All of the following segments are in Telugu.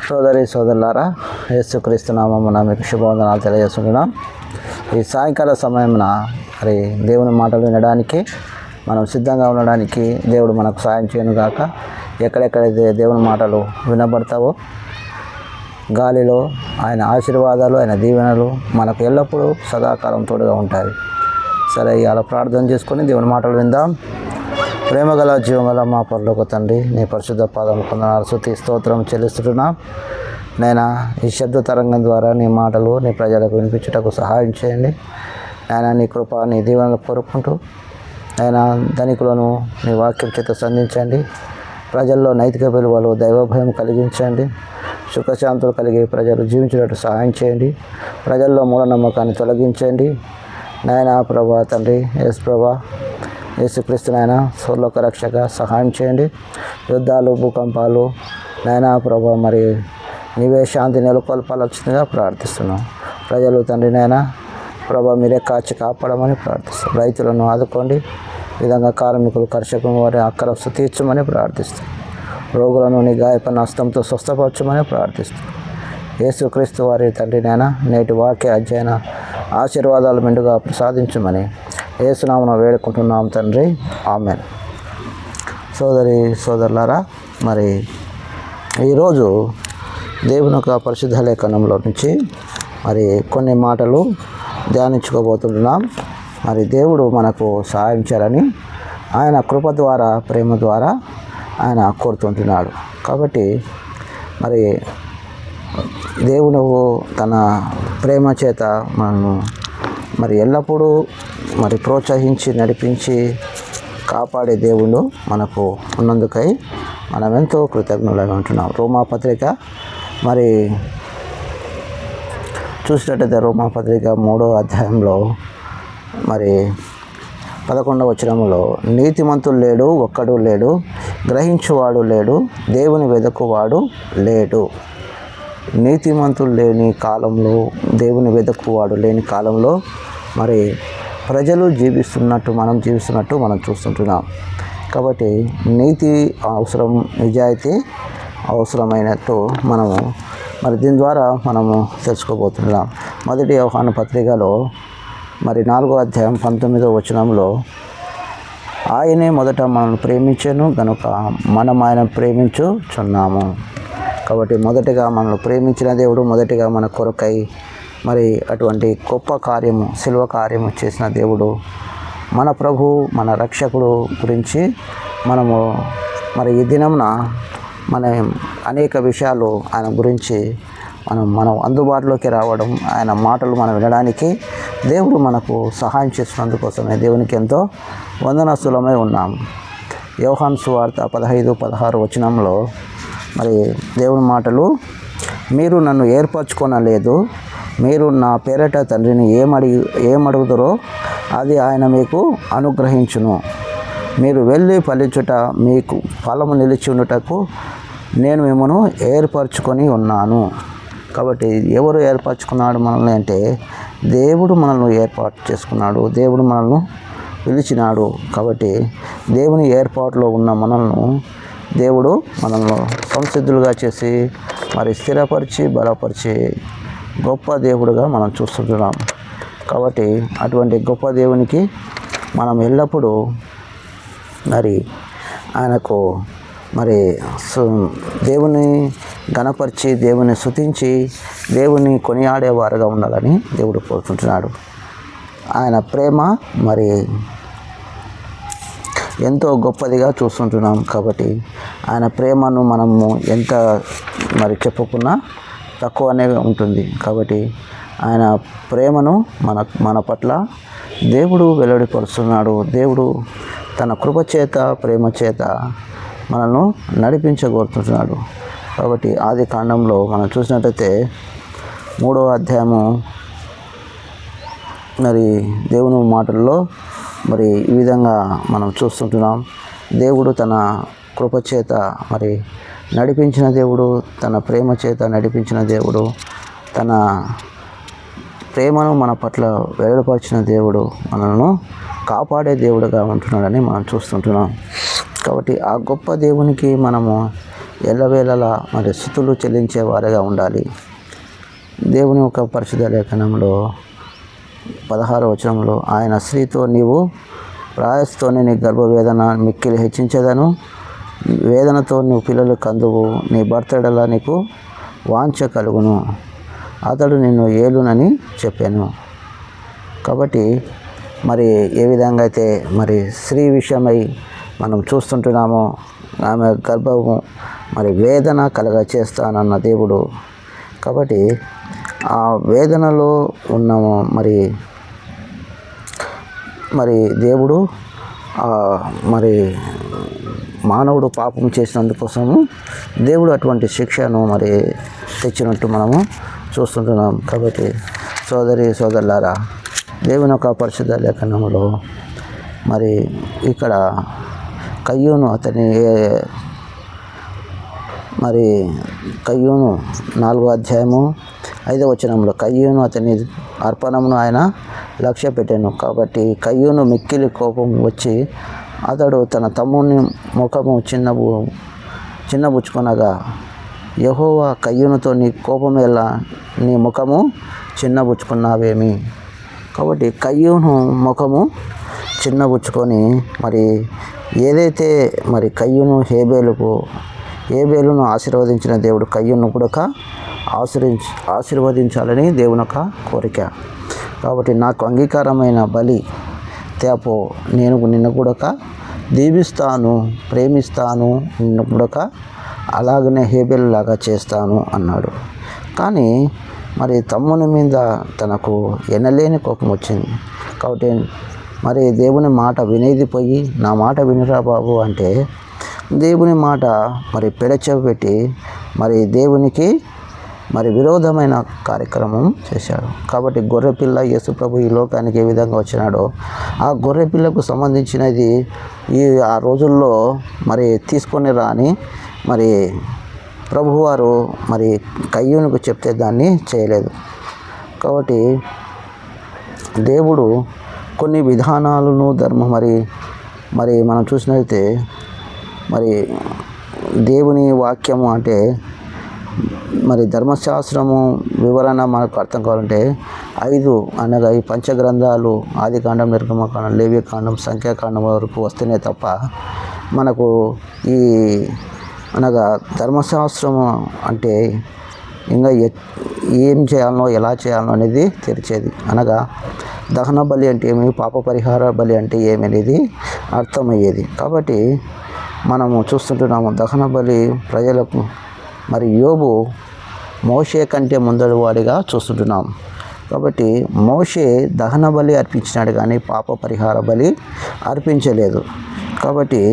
సోదరి సోదరులారా, యేసుక్రీస్తు నామమున మీకు శుభవందనాలు తెలియజేస్తున్నాం. ఈ సాయంకాల సమయమున మరి దేవుని మాటలు వినడానికి మనం సిద్ధంగా ఉండడానికి దేవుడు మనకు సాయం చేయను గాక. ఎక్కడెక్కడైతే దేవుని మాటలు వినబడతావో గాలిలో ఆయన ఆశీర్వాదాలు, ఆయన దీవెనలు మనకు ఎల్లప్పుడూ సదాకాలం తోడుగా ఉంటాయి. సరే, ఇవాళ ప్రార్థన చేసుకొని దేవుని మాటలు విందాం. ప్రేమగల జీవగల మా పరలోక తండ్రి, నీ పరిశుద్ధ పాదం కొందనాలు స్తుతి స్తోత్రం చెల్లిస్తున్నాం. నైనా ఈ శబ్ద తరంగం ద్వారా నీ మాటలు నీ ప్రజలకు వినిపించుటకు సహాయం చేయండి. నాయన నీ కృప నీ దీవెనలు కోరుకుంటూ ఆయన ధనికులను నీ వాక్యం చేత సంధించండి. ప్రజల్లో నైతిక విలువలు దైవభయం కలిగించండి. సుఖశాంతులు కలిగి ప్రజలు జీవించినట్టు సహాయం చేయండి. ప్రజల్లో మూఢనమ్మకాన్ని తొలగించండి. నాయన ప్రభా తండ్రి, యేసు ప్రభా యేసుక్రీస్తు నాయన సర్వలోక రక్షక సహాయం చేయండి. యుద్ధాలు, భూకంపాలు నాయన ప్రభా మరి నీవే శాంతి నెలకొల్పాల్సిందిగా ప్రార్థిస్తున్నాం. ప్రజలు తండ్రి నాయన ప్రభా మీరే కాచి కాపాడమని ప్రార్థిస్తాం. రైతులను ఆదుకోండి. ఈ విధంగా కార్మికులు, కర్షకులు వారి అక్కరస్తు తీర్చమని ప్రార్థిస్తాం. రోగులను నీ గాయపడిన హస్తంతో స్వస్థపరచమని ప్రార్థిస్తాం. యేసుక్రీస్తు వారి తండ్రి నాయన నేటి వాక్య అధ్యయన ఆశీర్వాదాలు మెండుగా ప్రసాదించమని యేసునామమున వేడుకుంటున్నాం తండ్రి, ఆమేన్. సోదరి సోదరులారా, మరి ఈరోజు దేవుని యొక్క పరిశుద్ధ లేఖనంలో నుంచి మరి కొన్ని మాటలు ధ్యానించుకోబోతున్నాం. మరి దేవుడు మనకు సహాయం చేయాలని ఆయన కృప ద్వారా, ప్రేమ ద్వారా ఆయన కోరుతుంటున్నాడు. కాబట్టి మరి దేవుడు తన ప్రేమ చేత మనము మరి ఎల్లప్పుడూ మరి ప్రోత్సహించి నడిపించి కాపాడే దేవుడు మనకు ఉన్నందుకై మనం ఎంతో కృతజ్ఞులుగా ఉంటున్నాం. రోమాపత్రిక మరి చూసినట్టయితే రోమాపత్రిక 3వ అధ్యాయంలో మరి 11వ వచనంలో నీతిమంతుడు లేడు, ఒక్కడు లేడు, గ్రహించువాడు లేడు, దేవుని వెదకువాడు లేడు. నీతిమంతులు లేని కాలంలో, దేవుని వెదకువాడు లేని కాలంలో మరి ప్రజలు జీవిస్తున్నట్టు మనం చూస్తుంటున్నాం. కాబట్టి నీతి అవసరం, నిజాయితీ అవసరమైనట్టు మనము మరి దీని ద్వారా మనము తెలుసుకోబోతున్నాం. మొదటి యోహాను పత్రికలో మరి 4వ అధ్యాయం 19వ వచనంలో ఆయనే మొదట మనల్ని ప్రేమించెను గనుక మనం ఆయన ప్రేమించుచున్నాము. కాబట్టి మొదటిగా మనల్ని ప్రేమించిన దేవుడు, మొదటిగా మన కొరకై మరి అటువంటి గొప్ప కార్యము, శిలువ కార్యము చేసిన దేవుడు మన ప్రభు, మన రక్షకుడు గురించి మనము మరి ఈ దినంన మన అనేక విషయాలు ఆయన గురించి మనం అందుబాటులోకి రావడం, ఆయన మాటలు మనం వినడానికి దేవుడు మనకు సహాయం చేసినందుకోసమే దేవునికి ఎంతో వందనస్తులమై ఉన్నాం. యోహాను సువార్త 15-16 వచనంలో మరి దేవుని మాటలు, మీరు నన్ను ఏర్పరచుకొనలేదు, మీరు నా పేరట తండ్రిని ఏమడుగుతారో అది ఆయన మీకు అనుగ్రహించును. మీరు వెళ్ళి ఫలించుట, మీకు ఫలము నిలిచి ఉండుటకు నేను మిమ్మల్ని ఏర్పరచుకొని ఉన్నాను. కాబట్టి ఎవరు ఏర్పరచుకున్నాడు మనల్ని అంటే దేవుడు మనల్ని ఏర్పాటు చేసుకున్నాడు, దేవుడు మనల్ని పిలిచినాడు. కాబట్టి దేవుని ఏర్పాటులో ఉన్న మనల్ని దేవుడు మనల్ని సంసిద్ధులుగా చేసి మరి స్థిరపరిచి బలపరిచి గొప్ప దేవుడుగా మనం చూస్తున్నాం. కాబట్టి అటువంటి గొప్ప దేవునికి మనం ఎల్లప్పుడూ మరి ఆయనకు మరి దేవుని ఘనపరిచి, దేవుని స్తుతించి, దేవుని కొనియాడేవారుగా ఉండాలని దేవుడు కోరుకుంటున్నాడు. ఆయన ప్రేమ మరి ఎంతో గొప్పదిగా చూస్తుంటున్నాం. కాబట్టి ఆయన ప్రేమను మనము ఎంత మరి చెప్పుకున్నా తక్కువనే ఉంటుంది. కాబట్టి ఆయన ప్రేమను మన పట్ల దేవుడు వెల్లడిపరుస్తున్నాడు. దేవుడు తన కృప చేత, ప్రేమ చేత మనల్ని నడిపించగోరుతున్నాడు. కాబట్టి ఆది కాండంలో మనం చూసినట్టయితే 3వ అధ్యాయము మరి దేవుని మాటల్లో మరి ఈ విధంగా మనం చూస్తుంటున్నాం. దేవుడు తన కృప చేత మరి నడిపించిన దేవుడు, తన ప్రేమ చేత నడిపించిన దేవుడు, తన ప్రేమను మన పట్ల వెల్లడిపరిచిన దేవుడు మనల్ని కాపాడే దేవుడుగా ఉంటున్నాడని మనం చూస్తుంటున్నాం. కాబట్టి ఆ గొప్ప దేవునికి మనము ఎల్లవేళలా మరి స్తుతులు చెల్లించే వారిగా ఉండాలి. దేవుని యొక్క పరిశుద్ధ లేఖనంలో 16వ వచనంలో, ఆయన స్త్రీతో నీవు ప్రయాసతోనే నీ గర్భవేదన మిక్కిలి హెచ్చించదను, వేదనతో నువ్వు పిల్లలు కందువు, నీ భర్తడలా నీకు వాంఛ కలుగును, అతడు నిన్ను ఏలునని చెప్పాను. కాబట్టి మరి ఏ విధంగా అయితే మరి స్త్రీ విషయమై మనం చూస్తుంటున్నామో, ఆమె గర్భము మరి వేదన కలగ చేస్తానన్న దేవుడు. కాబట్టి ఆ వేదనలో ఉన్నాము మరి దేవుడు మరి మానవుడు పాపం చేసినందుకోసము దేవుడు అటువంటి శిక్షను మరి తెచ్చినట్టు మనము చూస్తుంటున్నాం. కాబట్టి సోదరులారా, దేవుని యొక్క పరిశుద్ధ లేఖనంలో మరి ఇక్కడ కయ్యూను కయ్యూను 4వ అధ్యాయము 5వ వచనంలో కయ్యూను అతని అర్పణమును ఆయన లక్ష్య పెట్టాను. కాబట్టి కయ్యూను మిక్కిలి కోపం వచ్చి అతడు తన తమ్ముని ముఖము చిన్నబుచ్చుకొనగా, యెహోవా కయ్యూనుతో నీ కోపం ఎలా, నీ ముఖము చిన్నబుచ్చుకున్నావేమి? కాబట్టి కయ్యూను ముఖము చిన్నబుచ్చుకొని మరి ఏదైతే మరి కయ్యూను హేబేలును ఆశీర్వదించిన దేవుడు కయ్యూను కూడా ఆశీర్వదించాలని దేవుని యొక్క కోరిక. కాబట్టి నాకు అంగీకారమైన బలి తేపో, నేను నిన్ను కూడా దీవిస్తాను, ప్రేమిస్తాను, నిన్ను కూడా అలాగనే హేబేలు లాగా చేస్తాను అన్నాడు. కానీ మరి తమ్ముని మీద తనకు ఎనలేని కోపం వచ్చింది. కాబట్టి మరి దేవుని మాట వినేది పోయి నా మాట వినరా బాబు అంటే దేవుని మాట మరి పెట్టి మరి దేవునికి మరి విరోధమైన కార్యక్రమం చేశాడు. కాబట్టి గొర్రెపిల్ల యేసు ప్రభు ఈ లోకానికి ఏ విధంగా వచ్చినాడో ఆ గొర్రెపిల్లకు సంబంధించినది ఆ రోజుల్లో మరి తీసుకొని రాని మరి ప్రభువారు మరి కయ్యూనుకు చెప్తే దాన్ని చేయలేదు. కాబట్టి దేవుడు కొన్ని విధానాలను మరి మనం చూసినట్లయితే మరి దేవుని వాక్యము అంటే మరి ధర్మశాస్త్రము వివరణ మనకు అర్థం కావాలంటే 5 అనగా ఈ పంచగ్రంథాలు ఆదికాండం, నిర్గమకాండం, లేవికాండం, సంఖ్యాకాండం వరకు వస్తేనే తప్ప మనకు ఈ అనగా ధర్మశాస్త్రము అంటే ఇంకా ఏం చేయాలనో ఎలా చేయాలనో అనేది తెరిచేది. అనగా దహన బలి అంటే ఏమి, పాప పరిహార బలి అంటే ఏమి అనేది అర్థమయ్యేది. కాబట్టి మనము చూస్తుంటున్నాము దహన బలి ప్రజలకు మరి యోబు మోషే కంటే ముందడి వాడిగా చూస్తుంటున్నాం. కాబట్టి మోషే దహన బలి అర్పించినాడు కానీ పాప పరిహార బలి అర్పించలేదు. కాబట్టి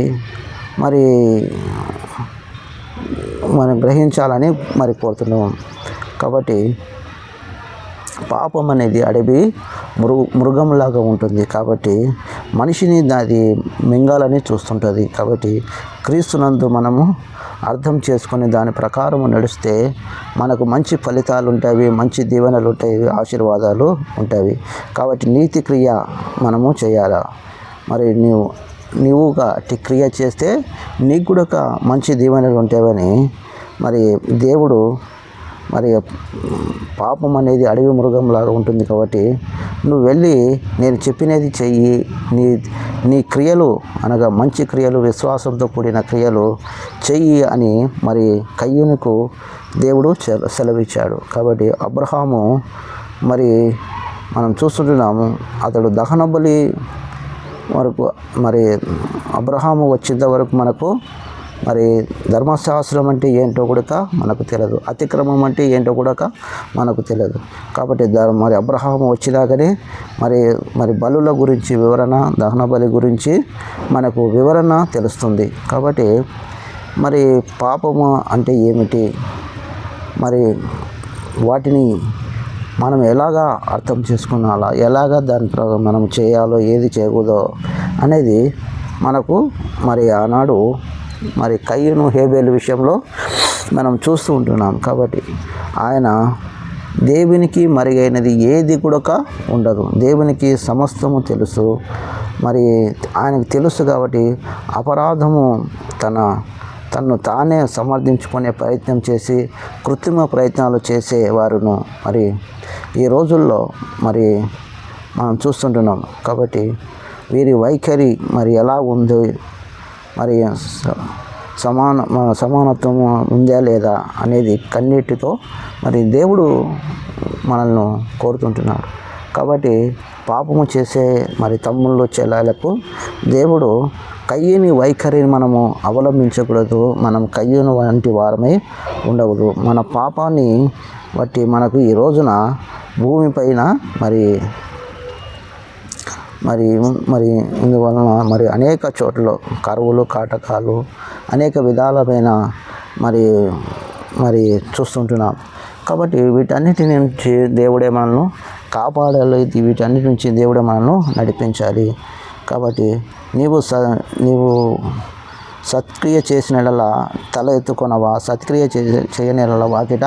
మనం గ్రహించాలని మరి కోరుతున్నాం. కాబట్టి పాపం అనేది అడవి మృగంలాగా ఉంటుంది. కాబట్టి మనిషిని అది మింగాలని చూస్తుంటుంది. కాబట్టి క్రీస్తునందు మనము అర్థం చేసుకొని దాని ప్రకారము నడిస్తే మనకు మంచి ఫలితాలు ఉంటాయి, మంచి దీవెనలు ఉంటాయి, ఆశీర్వాదాలు ఉంటాయి. కాబట్టి నీతి క్రియ మనము చేయాలా. మరి నీవుగా క్రియ చేస్తే నీకు కూడా మంచి దీవెనలు ఉంటాయని మరి దేవుడు మరి పాపం అనేది అడవి మృగంలాగా ఉంటుంది. కాబట్టి నువ్వు వెళ్ళి నేను చెప్పినది చెయ్యి, నీ క్రియలు అనగా మంచి క్రియలు, విశ్వాసంతో కూడిన క్రియలు చెయ్యి అని మరి కయ్యూనుకు దేవుడు సెలవిచ్చాడు. కాబట్టి అబ్రహాము మరి మనం చూస్తుంటున్నాము అతడు దహన బలి వరకు మరి అబ్రహాము వచ్చేంత వరకు మనకు మరి ధర్మశాస్త్రం అంటే ఏంటో కూడా మనకు తెలియదు, అతిక్రమం అంటే ఏంటో కూడా మనకు తెలియదు. కాబట్టి మరి అబ్రహాము వచ్చినాకనే మరి బలుల గురించి వివరణ, దహన బలి గురించి మనకు వివరణ తెలుస్తుంది. కాబట్టి మరి పాపము అంటే ఏమిటి, మరి వాటిని మనం ఎలాగా అర్థం చేసుకున్నాలా, ఎలాగా దాని మనం చేయాలో, ఏది చేయకూడదో అనేది మనకు మరి ఆనాడు మరి కయ్యూను హేబేలు విషయంలో మనం చూస్తూ ఉంటున్నాం. కాబట్టి ఆయన దేవునికి మరుగైనది ఏది కూడా ఉండదు. దేవునికి సమస్తము తెలుసు. మరి ఆయనకు తెలుసు కాబట్టి అపరాధము తన్ను తానే సమర్థించుకునే ప్రయత్నం చేసి కృత్రిమ ప్రయత్నాలు చేసేవారును మరి ఈ రోజుల్లో మరి మనం చూస్తుంటున్నాం. కాబట్టి వీరి వైఖరి మరి ఎలా ఉంది, మరి సమానత్వం ఉందా లేదా అనేది కన్నీటితో మరి దేవుడు మనల్ని కోరుతుంటున్నాడు. కాబట్టి పాపము చేసే మరి తమ్ముళ్ళు చెల్లెలకు దేవుడు కయ్యూని వైఖరిని మనము అవలంబించకూడదు. మనం కయ్యూని వంటి వారమై ఉండకూడదు. మన పాపాన్ని బట్టి మనకు ఈ రోజున భూమిపైన మరి మరి మరి ఇందువలన మరి అనేక చోట్ల కరువులు కాటకాలు అనేక విధాలమైన మరి చూస్తుంటున్నాం. కాబట్టి వీటన్నిటి నుంచి దేవుడే మనల్ని కాపాడాలి. వీటన్నిటి నుంచి దేవుడే మనల్ని నడిపించాలి. కాబట్టి నీవు సత్క్రియ చేసినలా తల ఎత్తుకొనవా, సత్క్రియ చేయనేలా వాకిట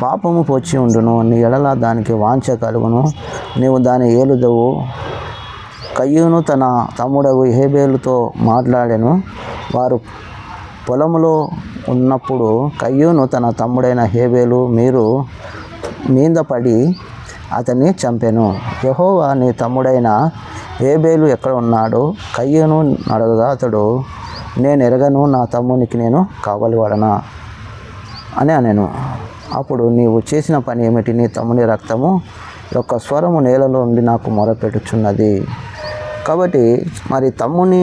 పాపము పొచ్చి ఉండును. నీ ఎడల దానికి వాంఛ కలుగును, నీవు దాని ఏలుదవు. కయ్యూను తన తమ్ముడగు హేబేలుతో మాట్లాడెను. వారు పొలములో ఉన్నప్పుడు కయ్యూను తన తమ్ముడైన హేబేలు మీద పడి అతన్ని చంపెను. యెహోవా నీ తమ్ముడైన హేబేలు ఎక్కడ ఉన్నాడు? కయ్యూను అడగగా అతడు, నేను ఎరగను, నా తమ్మునికి నేను కావలివాడనా అని అనెను. అప్పుడు నీవు చేసిన పని ఏమిటి? నీ తమ్ముని రక్తము యొక్క స్వరము నేలలో ఉండి నాకు మొరపెట్టుచున్నది. కాబట్టి మరి తమ్ముని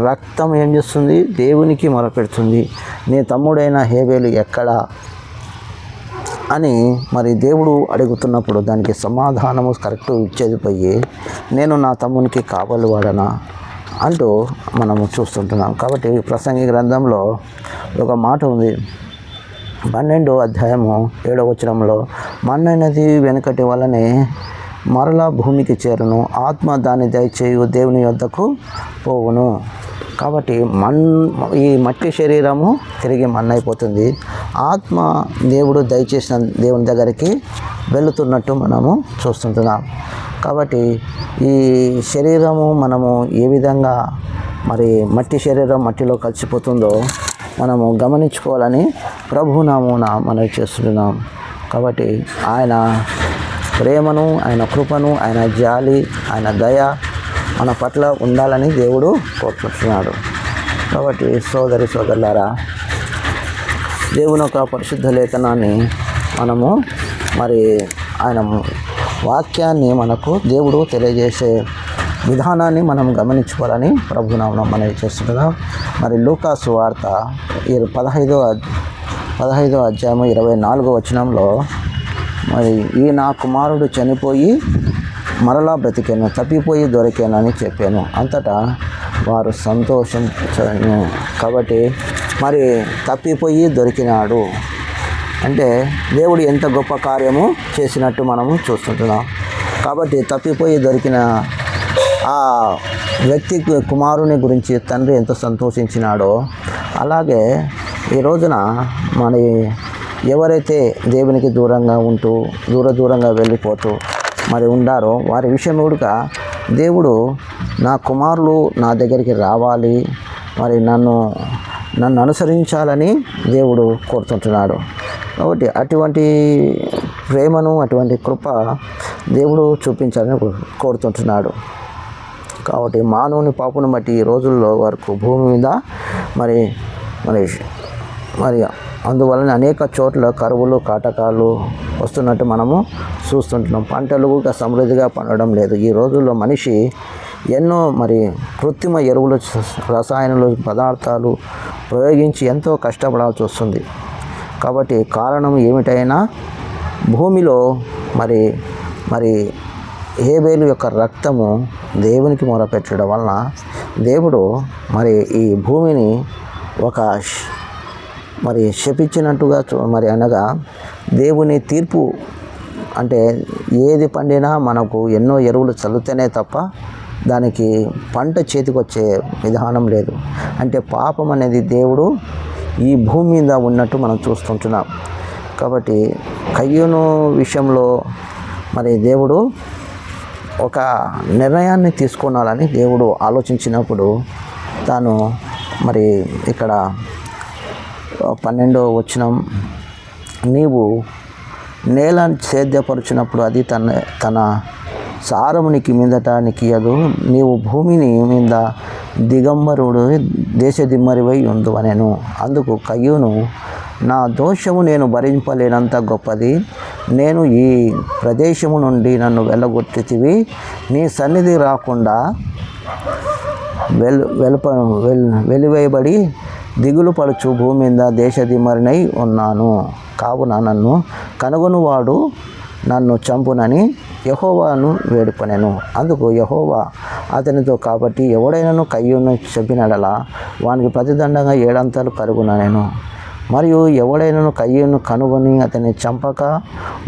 రక్తం ఏం చేస్తుంది? దేవునికి మొరపెడుతుంది. నీ తమ్ముడైన హేబేలు ఎక్కడా అని మరి దేవుడు అడుగుతున్నప్పుడు దానికి సమాధానము కరెక్ట్ ఇచ్చేది పోయి, నేను నా తమ్మునికి కావలివాడనా అంటూ మనము చూస్తుంటున్నాం. కాబట్టి ప్రసంగి గ్రంథంలో ఒక మాట ఉంది, 12వ అధ్యాయము 7వ వచనంలో, మన్నైనది వెనుకటి వలనే మరలా భూమికి చేరును, ఆత్మ దాన్ని దయచేయు దేవుని యొద్దకు పోవును. కాబట్టి ఈ మట్టి శరీరము తిరిగి మన్నైపోతుంది. ఆత్మ దేవుడు దయచేసిన దేవుని దగ్గరికి వెళుతున్నట్టు మనము చూస్తుంటున్నాం. కాబట్టి ఈ శరీరము మనము ఏ విధంగా మరి మట్టి శరీరం మట్టిలో కలిసిపోతుందో మనము గమనించుకోవాలని ప్రభునామమున మనవి చేస్తున్నాం. కాబట్టి ఆయన ప్రేమను, ఆయన కృపను, ఆయన జాలి, ఆయన దయ మన పట్ల ఉండాలని దేవుడు కోరుకుంటున్నాడు. కాబట్టి సోదరులారా, దేవుని యొక్క పరిశుద్ధ లేఖనాన్ని మనము మరి ఆయన వాక్యాన్ని మనకు దేవుడు తెలియజేసే విధానాన్ని మనం గమనించుకోవాలని ప్రభునామమున మనవి చేస్తున్నాం. మరి లూకా సువార్త 15వ అధ్యాయము 24వ వచనంలో, మరి ఈ నా కుమారుడు చనిపోయి మరలా బ్రతికాను, తప్పిపోయి దొరికానని చెప్పాను. అంతటా వారు సంతోషించను. కాబట్టి మరి తప్పిపోయి దొరికినాడు అంటే దేవుడు ఎంత గొప్ప కార్యము చేసినట్టు మనము చూస్తుంటున్నాం. కాబట్టి తప్పిపోయి దొరికిన ఆ వ్యక్తి కుమారుని గురించి తండ్రి ఎంత సంతోషించినాడో, అలాగే ఈ రోజున మరి ఎవరైతే దేవునికి దూరంగా ఉంటూ దూరంగా వెళ్ళిపోతూ మరి ఉండారో వారి విషయం కూడా దేవుడు నా కుమారులు నా దగ్గరికి రావాలి, మరి నన్ను అనుసరించాలని దేవుడు కోరుతుంటున్నాడు. కాబట్టి అటువంటి ప్రేమను, అటువంటి కృప దేవుడు చూపించాలని కోరుతుంటున్నాడు. కాబట్టి మానవుని పాపను బట్టి ఈ రోజుల్లో వరకు భూమి మీద మరి అందువలన అనేక చోట్ల కరువులు కాటకాలు వస్తున్నట్టు మనము చూస్తుంటున్నాం. పంటలు కూడా సమృద్ధిగా పండడం లేదు. ఈ రోజుల్లో మనిషి ఎన్నో మరి కృత్రిమ ఎరువులు, రసాయనాలు, పదార్థాలు ప్రయోగించి ఎంతో కష్టపడాల్సి వస్తుంది. కాబట్టి కారణం ఏమిటైనా భూమిలో మరి హేబేలు యొక్క రక్తము దేవునికి మొరపెట్టడం వలన దేవుడు మరి ఈ భూమిని ఒక మరి శపించినట్టుగా మరి అనగా దేవుని తీర్పు అంటే ఏది పండినా మనకు ఎన్నో ఎరువులు చల్లుతేనే తప్ప దానికి పంట చేతికి వచ్చే విధానం లేదు. అంటే పాపం అనేది దేవుడు ఈ భూమి మీద ఉన్నట్టు మనం చూస్తుంటున్నాం. కాబట్టి కయ్యూను విషయంలో మరి దేవుడు ఒక నిర్ణయాన్ని తీసుకోవాలని దేవుడు ఆలోచించినప్పుడు తాను మరి ఇక్కడ 12వ వచనం, నీవు నేలను సేద్యపరుచినప్పుడు అది తన సారమునికి మీదట నీకియదు, నీవు భూమిని మీద దిగంబరుడు దేశదిమ్మరివై ఉండు అనెను. అందుకు కయ్యూను, నా దోషము నేను భరింపలేనంత గొప్పది, నేను ఈ ప్రదేశము నుండి నన్ను వెళ్ళగొట్టితివి, నీ సన్నిధి రాకుండా వెలివేయబడి దిగులు పడుచు భూమి మీద దేశదిమ్మరినై ఉన్నాను. కావున నన్ను కనుగొనువాడు నన్ను చంపునని యెహోవాను వేడుకొనెను. అందుకు యెహోవా అతనితో, కాబట్టి ఎవడైనాను కయ్యూను చంపినడలా వానికి ప్రతిదండంగా 7 అంతలు కలుగుననెను. మరియు ఎవడైనాను కయ్యూను కనుగొని అతన్ని చంపక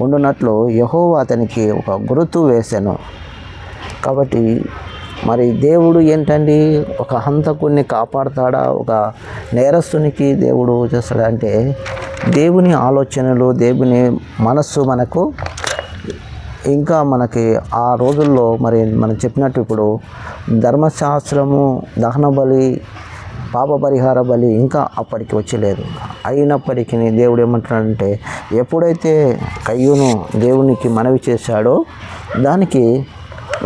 ఉండునట్లు యెహోవా అతనికి ఒక గుర్తు వేసెను. కాబట్టి మరి దేవుడు ఏంటండి, ఒక హంతకుడిని కాపాడుతాడా, ఒక నేరస్తునికి దేవుడు చేస్తాడా అంటే, దేవుని ఆలోచనలు, దేవుని మనస్సు మనకు ఇంకా మనకి ఆ రోజుల్లో మరి మనం చెప్పినట్టు ఇప్పుడు ధర్మశాస్త్రము, దహన బలి, పాప పరిహార బలి ఇంకా అప్పటికి వచ్చలేదు. అయినప్పటికీ దేవుడు ఏమంటున్నాడంటే, ఎప్పుడైతే కయ్యూను దేవునికి మనవి చేశాడో దానికి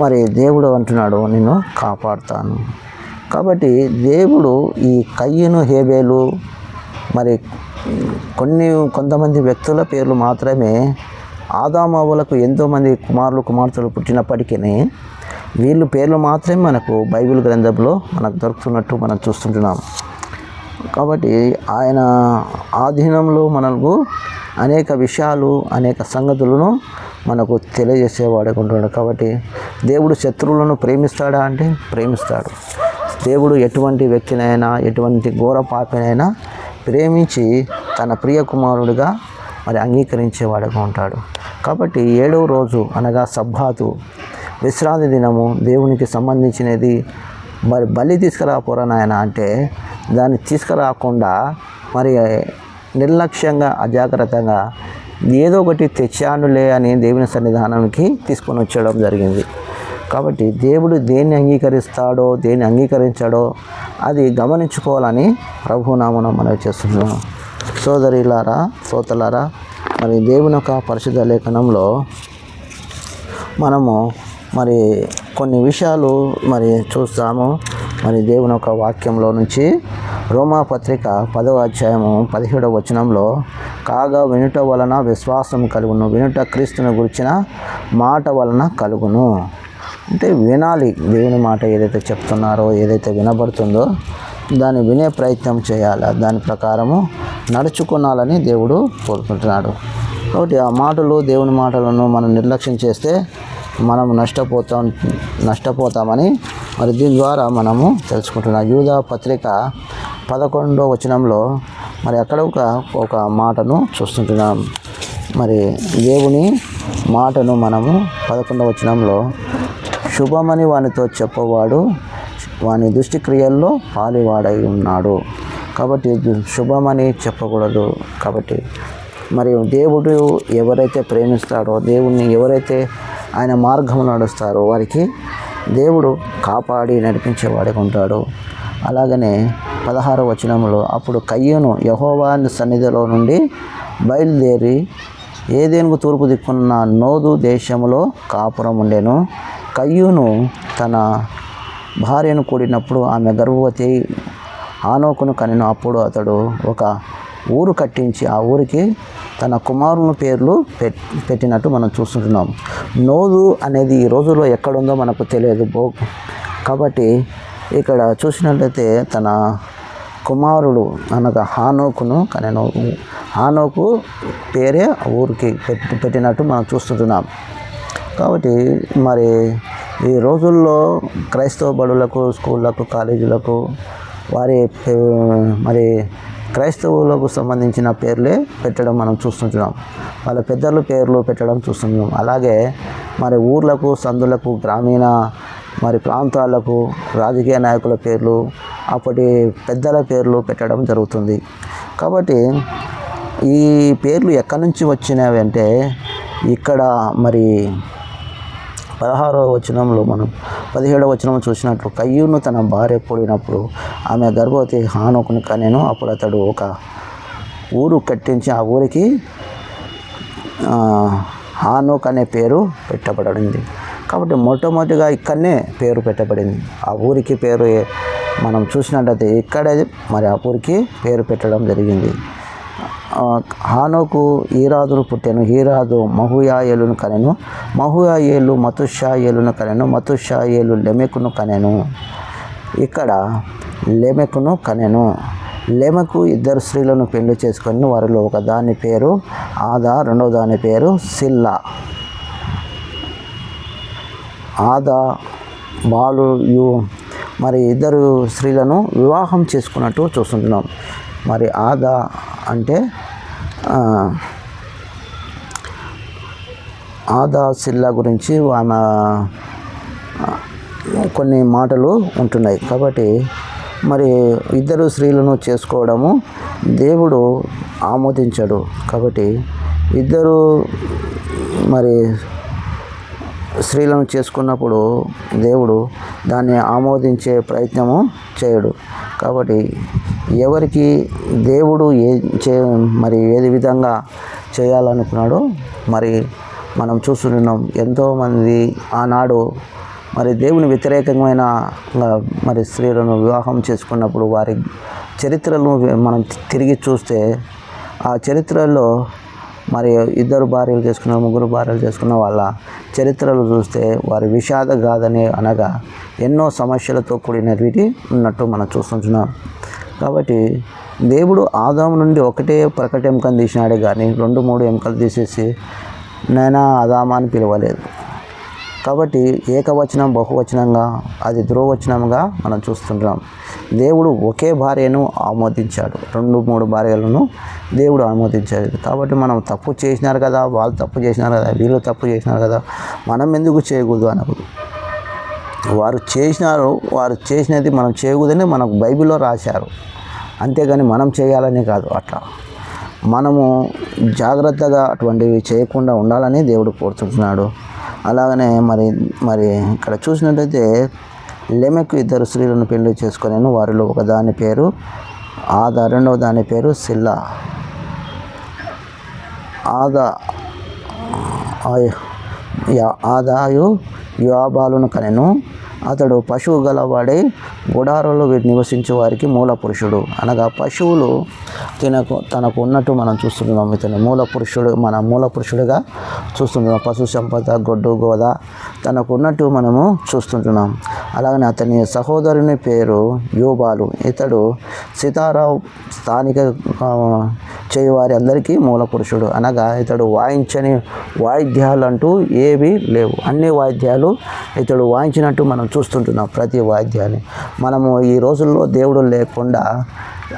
మరి దేవుడు అంటున్నాడు, నిన్ను కాపాడుతాను. కాబట్టి దేవుడు ఈ కయ్యూను, హేబేలు మరి కొంతమంది వ్యక్తుల పేర్లు మాత్రమే, ఆదామవ్వలకు ఎంతోమంది కుమారులు కుమార్తెలు పుట్టినప్పటికీ వీళ్ళు పేర్లు మాత్రమే మనకు బైబిల్ గ్రంథంలో మనకు దొరుకుతున్నట్టు మనం చూస్తుంటున్నాం. కాబట్టి ఆయన ఆధీనంలో మనకు అనేక విషయాలు, అనేక సంగతులను మనకు తెలియజేసేవాడుగా ఉంటున్నాడు. కాబట్టి దేవుడు శత్రువులను ప్రేమిస్తాడా అంటే ప్రేమిస్తాడు. దేవుడు ఎటువంటి వ్యక్తినైనా, ఎటువంటి ఘోర పాపినైనా ప్రేమించి తన ప్రియ కుమారుడిగా మరి అంగీకరించేవాడుగా ఉంటాడు. కాబట్టి 7వ రోజు అనగా సబ్బాతు, విశ్రాంతి దినము, దేవునికి సంబంధించినది. మరి బలి తీసుకురాపోరా నాయన అంటే దాన్ని తీసుకురాకుండా మరి నిర్లక్ష్యంగా, అజాగ్రత్తగా ఏదో ఒకటి తెచ్చానులే అని దేవుని సన్నిధానానికి తీసుకొని వచ్చేయడం జరిగింది. కాబట్టి దేవుడు దేన్ని అంగీకరిస్తాడో, దేన్ని అంగీకరించాడో అది గమనించుకోవాలని ప్రభునామమున మనవి చేస్తున్నాం. సోదరులారా, సోదరులారా, మరి దేవుని యొక్క పరిశుద్ధ లేఖనంలో మనము మరి కొన్ని విషయాలు మరి చూస్తాము. మరి దేవుని యొక్క వాక్యంలో నుంచి రోమాపత్రిక 10వ అధ్యాయము 17వ వచనంలో, కాగా వినుట వలన విశ్వాసం కలుగును, వినుట క్రీస్తుని గురించిన మాట వలన కలుగును. అంటే వినాలి, దేవుని మాట ఏదైతే చెప్తున్నారో, ఏదైతే వినబడుతుందో దాన్ని వినే ప్రయత్నం చేయాలి, దాని ప్రకారము నడుచుకోవాలని దేవుడు కోరుకుంటున్నాడు. కాబట్టి ఆ మాటలు, దేవుని మాటలను మనం నిర్లక్ష్యం చేస్తే మనం నష్టపోతామని మరి దీని ద్వారా మనము తెలుసుకుంటున్నాం. యూదా పత్రిక 11వ వచనంలో మరి అక్కడ ఒక మాటను చూస్తుంటున్నాం. మరి దేవుని మాటను మనము 11వ వచనంలో, శుభమని వానితో చెప్పవాడు వాని దుష్టిక్రియల్లో పాలివాడై ఉన్నాడు. కాబట్టి శుభమని చెప్పకూడదు. కాబట్టి మరి దేవుడు ఎవరైతే ప్రేమిస్తాడో, దేవుణ్ణి ఎవరైతే ఆయన మార్గం నడుస్తారో వారికి దేవుడు కాపాడి నడిపించేవాడిగా ఉంటాడు. అలాగనే 16వ వచనంలో, అప్పుడు కయ్యూను యెహోవా సన్నిధిలో నుండి బయలుదేరి ఏదేనుగు తూర్పు దిక్కున్న నోదు దేశంలో కాపురం ఉండెను. కయ్యూను తన భార్యను కూడినప్పుడు ఆమె గర్భవతి హానోకును కనెను. అప్పుడు అతడు ఒక ఊరు కట్టించి ఆ ఊరికి తన కుమారుల పేర్లు పెట్టినట్టు మనం చూస్తుంటున్నాం. నోదు అనేది ఈ రోజుల్లో ఎక్కడుందో మనకు తెలియదు. కాబట్టి ఇక్కడ చూసినట్లయితే తన కుమారుడు అనగా హానోకును కనెను. హానోకు పేరే ఊరికి పెట్టినట్టు మనం చూస్తుంటున్నాం. కాబట్టి మరి ఈ రోజుల్లో క్రైస్తవ బడులకు, స్కూళ్ళకు, కాలేజీలకు వారి మరి క్రైస్తవులకు సంబంధించిన పేర్లే పెట్టడం మనం చూస్తుంటున్నాం. వాళ్ళ పెద్దల పేర్లు పెట్టడం చూస్తున్నాం. అలాగే మరి ఊర్లకు, సందులకు, గ్రామీణ మరి ప్రాంతాలకు రాజకీయ నాయకుల పేర్లు, అప్పటి పెద్దల పేర్లు పెట్టడం జరుగుతుంది. కాబట్టి ఈ పేర్లు ఎక్కడి నుంచి వచ్చినవి అంటే, ఇక్కడ మరి 16వ వచనంలో మనం 17వ వచనం చూసినట్లు కయ్యూను తన భార్య కూడినప్పుడు ఆమె గర్భవతి హానోకును కనెను. అప్పుడు అతడు ఒక ఊరు కట్టించి ఆ ఊరికి హానోక్ అనే పేరు పెట్టబడింది. కాబట్టి మొట్టమొదటిగా ఇక్కడనే పేరు పెట్టబడింది. ఆ ఊరికి పేరు మనం చూసినట్లయితే ఇక్కడే మరి ఆ ఊరికి పేరు పెట్టడం జరిగింది. హానోకు ఈరాదును పుట్టెను. ఈరాదు మహుయాయేలును కనెను. మహుయాయేలు మతుషాయేలును కనెను. మతుషాయేలు లెమెకును కనెను. ఇక్కడ లెమెకును కనెను. లెమెకు 2 స్త్రీలను పెళ్లి చేసుకొని వారిలో ఒక దాని పేరు ఆదా, రెండవ దాని పేరు సిల్లా. ఆదా బాలుయు మరి 2 స్త్రీలను వివాహం చేసుకున్నట్టు చూస్తున్నాం. మరి ఆదా అంటే ఆదా సిల్లా గురించి ఆమె కొన్ని మాటలు ఉంటున్నాయి. కాబట్టి మరి 2 స్త్రీలను చేసుకోవడము దేవుడు ఆమోదించాడు. కాబట్టి 2 మరి స్త్రీలను చేసుకున్నప్పుడు దేవుడు దాన్ని ఆమోదించే ప్రయత్నము చేయడు. కాబట్టి ఎవరికి దేవుడు మరి ఏది విధంగా చేయాలనుకున్నాడో మరి మనం చూస్తున్నాం. ఎంతోమంది ఆనాడు మరి దేవుని వ్యతిరేకమైన మరి స్త్రీలను వివాహం చేసుకున్నప్పుడు వారి చరిత్రలను మనం తిరిగి చూస్తే ఆ చరిత్రలో మరి 2 భార్యలు చేసుకున్న 3 భార్యలు చేసుకున్న వాళ్ళ చరిత్రలు చూస్తే వారి విషాద గాథని అనగా ఎన్నో సమస్యలతో కూడినవి ఉన్నట్టు మనం చూస్తుంటున్నాం. కాబట్టి దేవుడు ఆదాము నుండి ఒకటే ప్రకట ఎముకను తీసినాడే కానీ 2-3 ఎముకలు తీసేసి నైనా ఆదామా అని పిలవలేదు. కాబట్టి ఏకవచనం బహువచనంగా అది ధ్రువవచనంగా మనం చూస్తుంటాం. దేవుడు ఒకే భార్యను ఆమోదించాడు. 2-3 భార్యలను దేవుడు ఆమోదించాడు. కాబట్టి మనం తప్పు చేసినారు కదా, వాళ్ళు తప్పు చేసినారు కదా, వీళ్ళు తప్పు చేసినారు కదా, మనం ఎందుకు చేయకూడదు అనకూడదు. వారు చేసినారు, వారు చేసినది మనం చేయకూడదని మనకు బైబిల్లో రాశారు. అంతేగాని మనం చేయాలని కాదు. అట్లా మనము జాగ్రత్తగా అటువంటివి చేయకుండా ఉండాలని దేవుడు కోరుతున్నాడు. అలాగనే మరి ఇక్కడ చూసినట్లయితే లెమెకు 2 స్త్రీలను పెళ్లి చేసుకొనెను. వారిలో ఒక దాని పేరు ఆదా, రెండవ దాని పేరు సిల్లా. ఆదాయు యోబాలును కనెను. అతడు పశువు గలవాడై గుడారంలో నివసించే వారికి మూల పురుషుడు. అనగా పశువులు తనకు ఉన్నట్టు మనం చూస్తున్నాం. ఇతను మూల పురుషుడిగా చూస్తున్నాం. పశు సంపద, గొడ్డు గోద తనకు ఉన్నట్టు మనము చూస్తుంటున్నాం. అలాగనే అతని సహోదరుని పేరు యోబాలు. ఇతడు సితారా స్థానిక చేయవారి అందరికీ మూల పురుషుడు. అనగా ఇతడు వాయించని వాయిద్యాలు అంటూ ఏవి లేవు. అన్ని వాయిద్యాలు ఇతడు వాయించినట్టు మనం చూస్తుంటున్నాం. ప్రతి వాయిద్యాన్ని మనము ఈ రోజుల్లో దేవుడు లేకుండా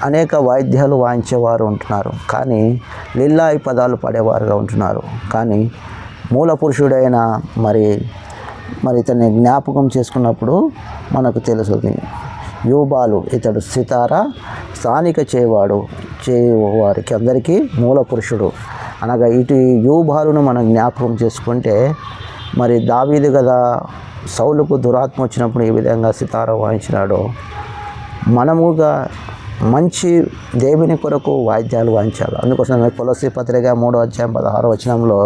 అనేక వాయిద్యాలు వాయించేవారు ఉంటున్నారు, కానీ లిల్లాయి పదాలు పడేవారుగా ఉంటున్నారు. కానీ మూల పురుషుడైన మరి ఇతన్ని జ్ఞాపకం చేసుకున్నప్పుడు మనకు తెలుస్తుంది. యూబాలు ఇతడు సితారా స్థానిక చేయవారికి అందరికీ మూల పురుషుడు. అనగా ఇటు యూబాలును మనం జ్ఞాపకం చేసుకుంటే మరి దావీదు కదా సౌలుకు దురాత్మ వచ్చినప్పుడు ఏ విధంగా సితారా వాయించినాడో మనముగా మంచి దేవుని కొరకు వాయిద్యాలు వాయించాలి. అందుకోసం కొలస్సీ పత్రిక 3వ అధ్యాయం 16వ వచనంలో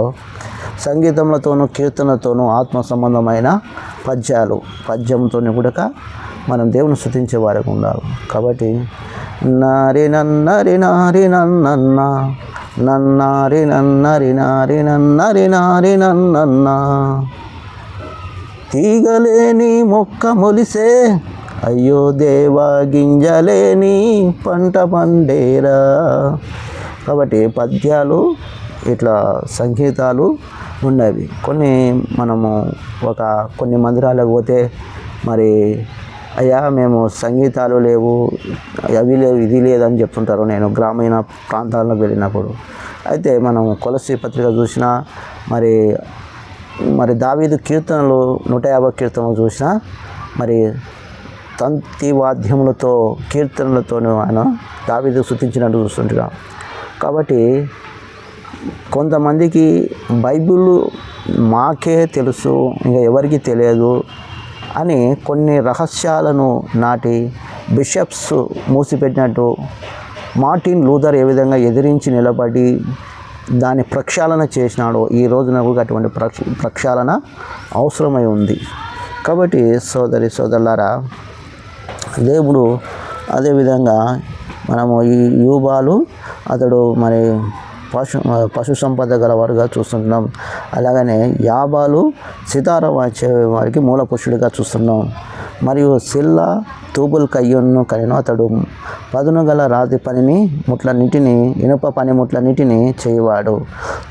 సంగీతములతోనూ కీర్తనలతోనూ ఆత్మ సంబంధమైన పద్యంతో కూడా మనం దేవుని స్తుతించే వారికి ఉండాలి. కాబట్టి నారి నన్నరి నారి నన్న నన్నారి నన్నరి నారి నన్నరి నారి నన్న తీగలేని మొక్క మొలిసే అయ్యో దేవా గింజలేని పంట పండేరా. కాబట్టి పద్యాలు ఇట్లా సంగీతాలు ఉన్నవి. మనము కొన్ని మందిరాలకు పోతే మరి అయ్యా మేము సంగీతాలు లేవు, అవి లేవు, ఇది లేదని చెప్తుంటారు. నేను గ్రామీణ ప్రాంతాల్లో వెళ్ళినప్పుడు అయితే మనం కొలస్సీ పత్రిక చూసినా మరి దావీదు కీర్తనలు 150 కీర్తనలు చూసినా మరి తంతి వాద్యములతో కీర్తనలతోనూ ఆయన దావీదు స్తుతించినట్టు చూస్తుంటున్నాం. కాబట్టి కొంతమందికి బైబిల్ మాకే తెలుసు, ఇంకా ఎవరికి తెలియదు అని కొన్ని రహస్యాలను నాటి బిషప్స్ మూసిపెట్టినట్టు మార్టిన్ లూథర్ ఏ విధంగా ఎదిరించి నిలబడి దాన్ని ప్రక్షాళన చేసినాడో ఈ రోజున కూడా అటువంటి ప్రక్షాళన అవసరమై ఉంది. కాబట్టి సోదరులారా, దేవుడు అదేవిధంగా మనము ఈ యూబాలు అతడు మరి పశు సంపద గలవాడుగా చూస్తున్నాం. అలాగనే యాబాలు సితార వాచే వారికి మూల పురుషుడిగా చూస్తున్నాం. మరియు సిల్లా తూబుల్ కయ్యూను కనిను, అతడు పదును గల రాతి పనిని ముట్లన్నిటిని ఇనుప పనిముట్లన్నిటిని చేయవాడు.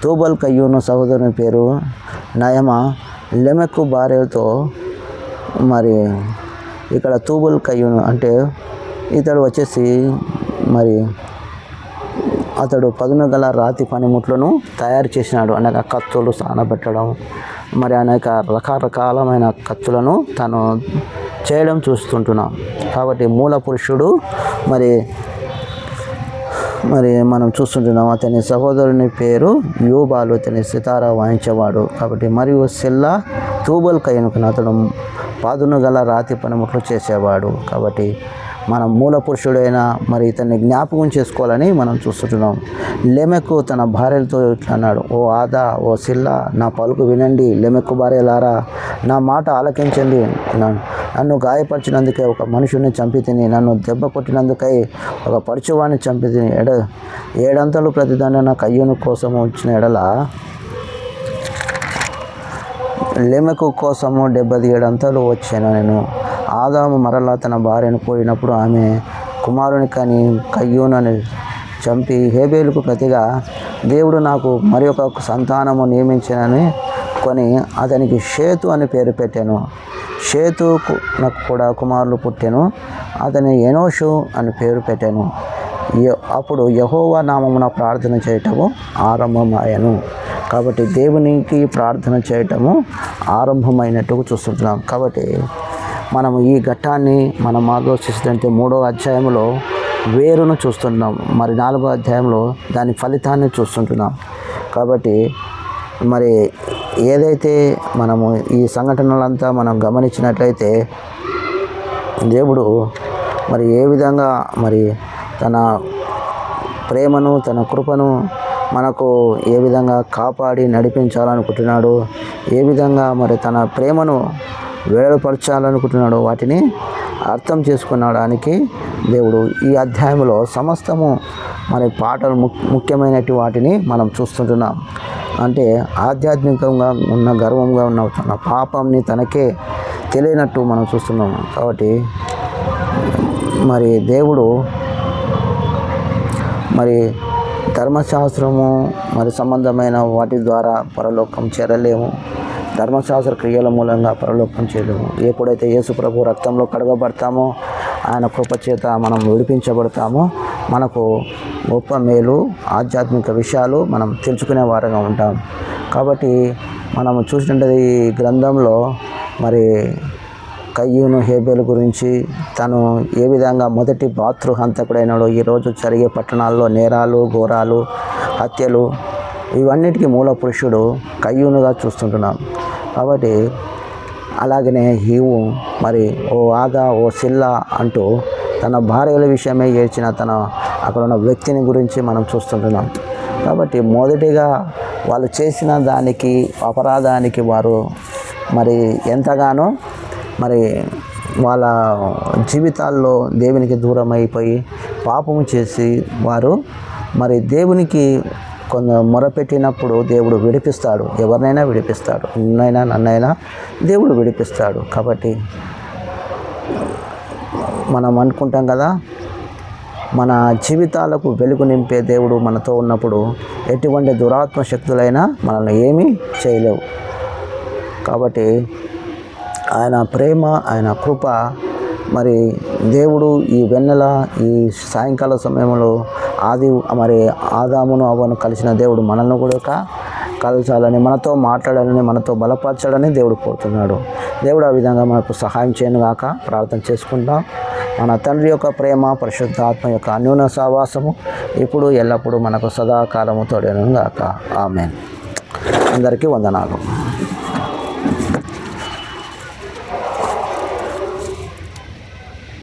తూబల్ కయ్యూను సహోదరుని పేరు నయమ, లెమెకు భార్యతో. మరి ఇక్కడ తూబుల్ కయ్యూను అంటే ఇతడు వచ్చేసి మరి అతడు పదును గల రాతి పనిముట్లను తయారు చేసినాడు. అనేక కత్తులు సానబెట్టడం, మరి అనేక రకరకాలమైన కత్తులను తను చేయడం చూస్తుంటున్నాం. కాబట్టి మూల పురుషుడు మరి మనం చూస్తుంటున్నాం. అతని సహోదరుని పేరు యూబాలు, అతని సితార వాయించేవాడు. కాబట్టి మరియు సిల్లా తూబల్ కయ్యూను, అతడు పదును గల రాతి పనిముట్లు చేసేవాడు. కాబట్టి మన మూల పురుషుడైన మరి ఇతన్ని జ్ఞాపకం చేసుకోవాలని మనం చూస్తున్నాం. లెమెకు తన భార్యలతో ఇట్లా అన్నాడు, ఓ ఆదా, ఓ సిల్లా, నా పలుకు వినండి. లెమెకు భార్యలారా, నా మాట ఆలకించండి. నన్ను గాయపరిచినందుకే ఒక మనుషుని చంపి తిని, నన్ను దెబ్బ కొట్టినందుకై ఒక పడుచువాడిని చంపి తిని, ఏడంతలు ప్రతిదండన కయ్యూను కోసం వచ్చిన ఎడల లెమెకు కోసము 77 అంతలు వచ్చాను. నేను ఆదాము మరలా తన భార్యను పోయినప్పుడు ఆమె కుమారుని కని కయ్యూనని చంపి హేబేలుకు ప్రతిగా దేవుడు నాకు మరి ఒక సంతానము నియమించానని కొని అతనికి షేతు అని పేరు పెట్టాను. షేతుకు నాకు కూడా కుమారులు పుట్టాను. అతని ఎనోషు అని పేరు పెట్టాను. అప్పుడు యెహోవా నామమున ప్రార్థన చేయటము ఆరంభమయ్యను. కాబట్టి దేవునికి ప్రార్థన చేయటము ఆరంభమైనట్టుగా చూస్తుంటున్నాం. కాబట్టి మనము ఈ ఘట్టాన్ని మనం ఆలోచిస్తుంటే 3వ అధ్యాయంలో వేరును చూస్తున్నాం, మరి 4వ అధ్యాయంలో దాని ఫలితాన్ని చూస్తుంటున్నాం. కాబట్టి మరి ఏదైతే మనము ఈ సంఘటనలంతా మనం గమనించినట్లయితే దేవుడు మరి ఏ విధంగా మరి తన ప్రేమను, తన కృపను మనకు ఏ విధంగా కాపాడి నడిపించాలనుకుంటున్నాడు, ఏ విధంగా మరి తన ప్రేమను వేడపరచాలనుకుంటున్నాడు, వాటిని అర్థం చేసుకునడానికి దేవుడు ఈ అధ్యాయంలో సమస్తము మరి పాటలు ముఖ్యమైనటువంటి వాటిని మనం చూస్తుంటున్నాం. అంటే ఆధ్యాత్మికంగా ఉన్న గర్వంగా ఉన్న తన పాపంని తనకే తెలియనట్టు మనం చూస్తున్నాం. కాబట్టి మరి దేవుడు మరి ధర్మశాస్త్రము మరి సంబంధమైన వాటి ద్వారా పరలోకం చేరలేము. ధర్మశాస్త్ర క్రియల మూలంగా పరలోకం చేయలేము. ఎప్పుడైతే యేసు ప్రభు రక్తంలో కడగబడతామో, ఆయన కృప చేత మనం విడిపించబడతామో, మనకు గొప్ప మేలు, ఆధ్యాత్మిక విషయాలు మనం తెలుసుకునే వారంగా ఉంటాం. కాబట్టి మనం చూసినట్టు ఈ గ్రంథంలో మరి కయ్యూను హేబేలు గురించి, తను ఏ విధంగా మొదటి భాతృహంతకుడైనాడో, ఈరోజు జరిగే పట్టణాల్లో నేరాలు, ఘోరాలు, హత్యలు, ఇవన్నిటికీ మూల పురుషుడు కయ్యూనుగా చూస్తుంటున్నాం. కాబట్టి అలాగనే హీవు మరి ఓ ఆదా, ఓ సిల్లా అంటూ తన భార్యల విషయమే ఏడ్చిన తన అక్కడ ఉన్న వ్యక్తిని గురించి మనం చూస్తుంటున్నాం. కాబట్టి మొదటిగా వాళ్ళు చేసిన దానికి, అపరాధానికి వారు మరి ఎంతగానో మరి వాళ్ళ జీవితాల్లో దేవునికి దూరం అయిపోయి పాపము చేసి వారు మరి దేవునికి కొంత మొరపెట్టినప్పుడు దేవుడు విడిపిస్తాడు. ఎవరినైనా విడిపిస్తాడు, నిన్నైనా నన్నైనా దేవుడు విడిపిస్తాడు. కాబట్టి మనం అనుకుంటాం కదా, మన జీవితాలకు వెలుగు నింపే దేవుడు మనతో ఉన్నప్పుడు ఎటువంటి దురాత్మ శక్తులైనా మనల్ని ఏమీ చేయలేవు. కాబట్టి ఆయన ప్రేమ, ఆయన కృప, మరి దేవుడు ఈ వెన్నెల ఈ సాయంకాల సమయంలో మరి ఆదామును అవ్వను కలిసిన దేవుడు మనల్ని కూడా కలచాలని, మనతో మాట్లాడాలని, మనతో బలపరచాలని దేవుడు కోరుతున్నాడు. దేవుడు ఆ విధంగా మనకు సహాయం చేయను గాక ప్రార్థన చేసుకుంటాం. మన తండ్రి యొక్క ప్రేమ, పరిశుద్ధాత్మ యొక్క అన్యోన్య సహవాసము ఇప్పుడు ఎల్లప్పుడూ మనకు సదాకాలము తోడేను గాక. ఆమేన్. అందరికీ వందనాలు.